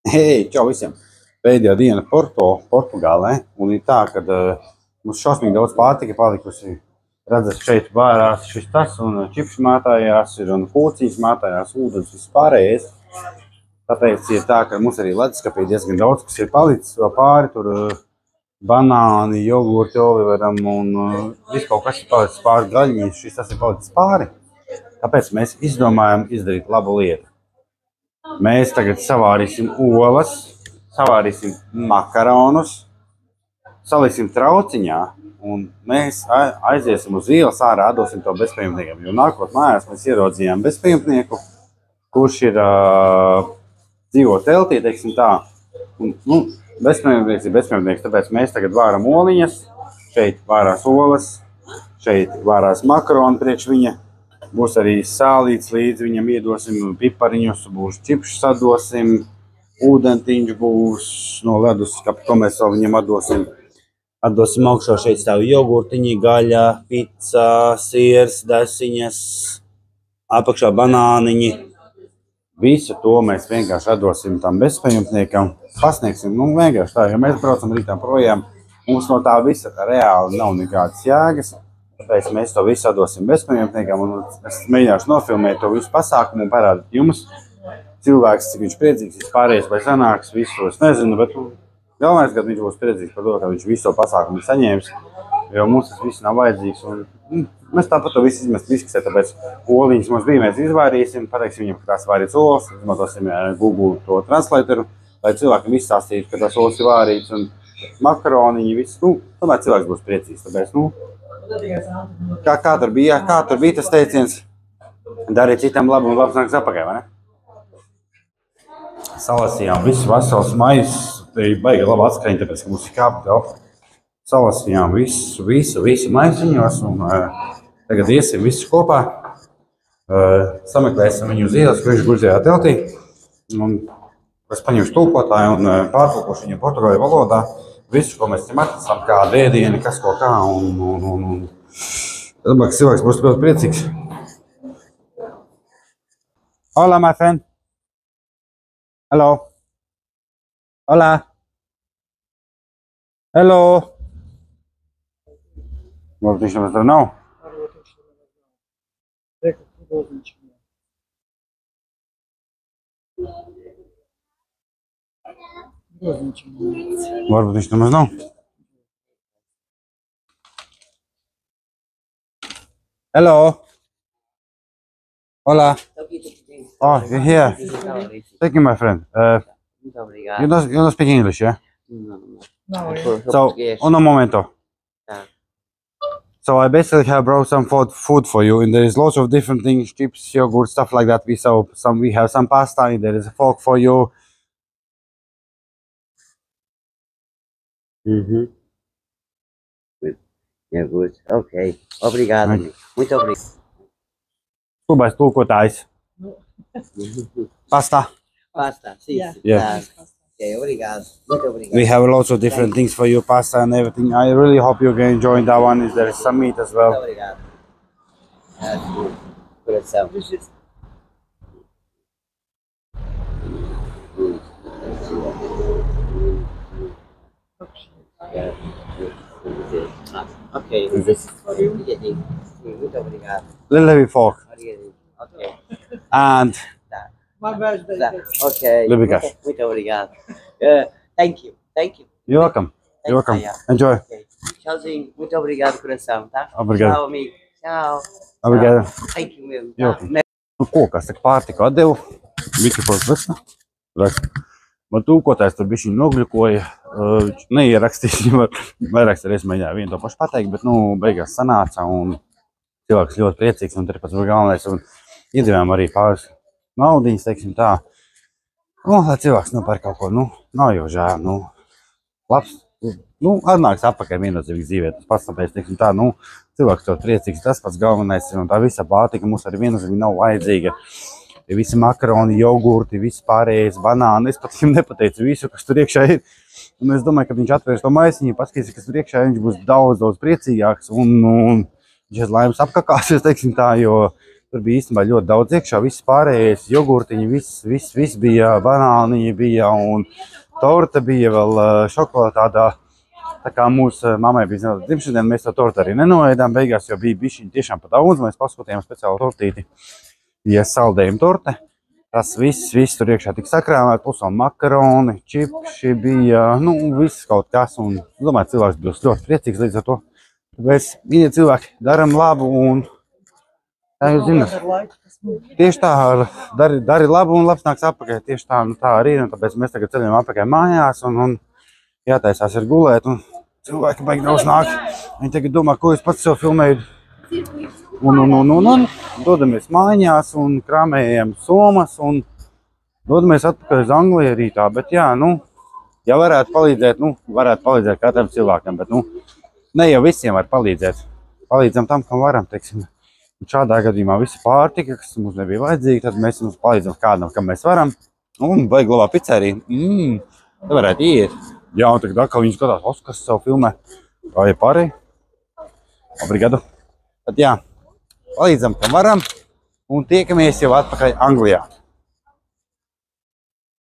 Hei, čau visiem! Pēdējā diena Portugālē, un ir tā, ka mums šausmīgi daudz pārtika palikusi. Redzat, šeit vārās šis tas, un čipši mātājās, un pūciņas mātājās, ūdens, viss pārējais. Tāpēc ir tā, ka mums arī leduskapī diezgan daudz, kas ir palicis vēl pāri, tur banāni, jogurti, oliveram, un viss kaut kas ir palicis pāri gaļiņas, šis tas ir palicis pāri. Tāpēc mēs izdomājam izdarīt labu lietu. Mēs tagad savārīsim olas, savārīsim makaronus, saliksim trauciņā, un mēs aiziesim uz ielas ārā, atdosim to bezpajumtniekam. Jo nākot mājās mēs ieraudzījām bezpajumtnieku, kurš ir dzīvo teltī, teiksim tā. Un, bezpajumtnieks ir bezpajumtnieks, tāpēc mēs tagad vāram oliņas, šeit vārās olas, šeit vārās makaroni priekš viņa. Būs arī sālīts līdz viņam iedosim, pipariņus, būs čipšus atdosim, ūdentiņš būs no leduskapa, ko mēs vēl viņam atdosim. Atdosim augšā šeit stāv jogurtiņi, gaļa, pica, siers, desiņas, apakšā banāniņi. Visu to mēs vienkārši atdosim tam bezpajumtniekam, pasniegsim, vienkārši tā, ja mēs braucam rītā projām, mums no tā visa reāli nav nekādas jēgas. Tāpēc mēs to visu atdosim bezpajumtniekam, un es mēģināšu nofilmēt to visu pasākumu un parādīt jums. Cilvēks, cik viņš priecīgs, vispārējais vai sanāks, visu to es nezinu, bet galvenais, kad viņš būs priecīgs par to, ka viņš visu to pasākumu ir saņēmis, jo mums tas viss nav vajadzīgs, un mēs tāpat to visu izmest viskasē, tāpēc oliņas mums bija, mēs izvairīsim, pateiksim viņam, ka tās vārīts olas, izmantosim Google to translatoru, lai cilvēkam izstāstītu, ka tās olas ir vārīts, un makaroniņi, viss, tomēr cilvēks būs priecīgs, tāpēc, Kā tur bija tas teiciens? Darīt citam labu un labs nāks apakaļ, vai ne? Salasījām visu vesels maiss, te ir baigi labi atskaņi, tāpēc, ka mums ir kāpta telpa. Salasījām visu maisiņos, un tagad iesim visu kopā. Sameklēsim viņu uz ielas, kurš guļzējā teltī. Un es paņemšu tulkotāju un pārtulkošu viņu portugāļu valodā. Visu, ko mēs atnesam, kāda ēdiena, kas ko kā, un es domāju, ka cilvēks būs ļoti priecīgs. Hola, my friend. Hello. Hola. Hello. Varbūt viņš nemaz tur nav. Varbūt viņš nemaz nav. Hello. Hola. Oh, you're here. Thank you, my friend. You don't speak English, yeah? No. So, un momento. So I basically have brought some food for you, and there is lots of different things, chips, yogurt, stuff like that. We have some pasta, and there is a fork for you. Yeah, good. Ok. Obrigado. Muito obrigado. Tubais tulkotājs. Pasta. Pasta, sim. Yeah. Ok, obrigado. Muito obrigado. We have lots of different things for you, pasta and everything. I really hope you can enjoy that one. There is some meat as Muito well. obrigado. Coração. Ok, this is for you. Muito obrigado. Little heavy fork. Ok. And My birthday. Ok. Little bit cash. Muito obrigado. Thank you. you're welcome. You're welcome. Yeah. Enjoy. Ok. Tchauzinho. Muito obrigado, coração, tá? Obrigado. Tchau, amigo. Tchau. Obrigado. Thank you mesmo. You're welcome. Ko, kas tak pārtika atdevu? Mikrofons vesa. Man tūkotājs tur bišķiņ nogļukoja. Neierakstīs, vairākas reizes mēģināja vienu to pašu pateikt, bet, beigās sanāca, un cilvēks ļoti priecīgs, un pats bija galvenais, un iedevām arī pāris naudiņas, teiksim tā. Lai cilvēks nopērk kaut ko, nav jau žēl, labs, atnāks apakaļ viennozīmīgi dzīvē, tas pats, tāpēc, teiksim tā, cilvēks ļoti priecīgs, tas pats galvenais, un tā visa pārtika mums arī viennozīmīgi nav vajadzīga. Visi makaroni, jogurti, visi pārējais, banāni. Es pat viņam nepateicu visu, kas tur iekšā ir. Un es domāju, ka viņš atvērs to maisiņu, paskatīsies, kas tur iekšā, viņš būs daudz priecīgāks. Un viņš aiz laimes apkakāsies, teiksim tā, jo Tur bija īstenībā ļoti daudz iekšā, viss pārējais, jogurtiņi, viss bija, banāniņi bija un torta bija vēl šokolādā. Tā kā mūsu mammai bija dzimšanas, mēs to tortu arī nenoēdām beigās, jo bija bišķiņi tiešām pa daudz. Mēs paskatījām speciālu tortīti, bija saldējuma torte. Tas viss tur iekšā tika sakrāmēt, plus vēl makaroni, čipši bija, viss kaut kas. Un domāju, cilvēks būs ļoti priecīgs līdz ar to. Tāpēc, mīļie cilvēki, daram labu un, tā jūs zināt, tieši tā, dari labu un labs nāks apakaļ. Tieši tā, tā arī ir, un tāpēc mēs tagad ceļam apakaļ mājās un jātaisās ir gulēt. Un cilvēki baigi daudz nāk. Viņi tagad domā, ko es pats sev filmēju. Un dodamies mājās un krāmējam somas un dodamies atpakaļ uz Angliju rītā. Bet jā, ja varētu palīdzēt katram cilvēkam, bet ne jau visiem var palīdzēt. Palīdzam tam, kam varam, teiksim. Un šādā gadījumā visa pārtika, kas mums nebija vajadzīga, tad mēs mums palīdzam kādam, kam mēs varam. Un vajag labā pizzerija. Tā varētu iet. Jā, un tagad atkal viņi skatās, Oskars savu filmē. Kā ir pārēj? Obrigado. Tad jā, palīdzam, kam varam. Un tiekamies jau atpakaļ Anglijā.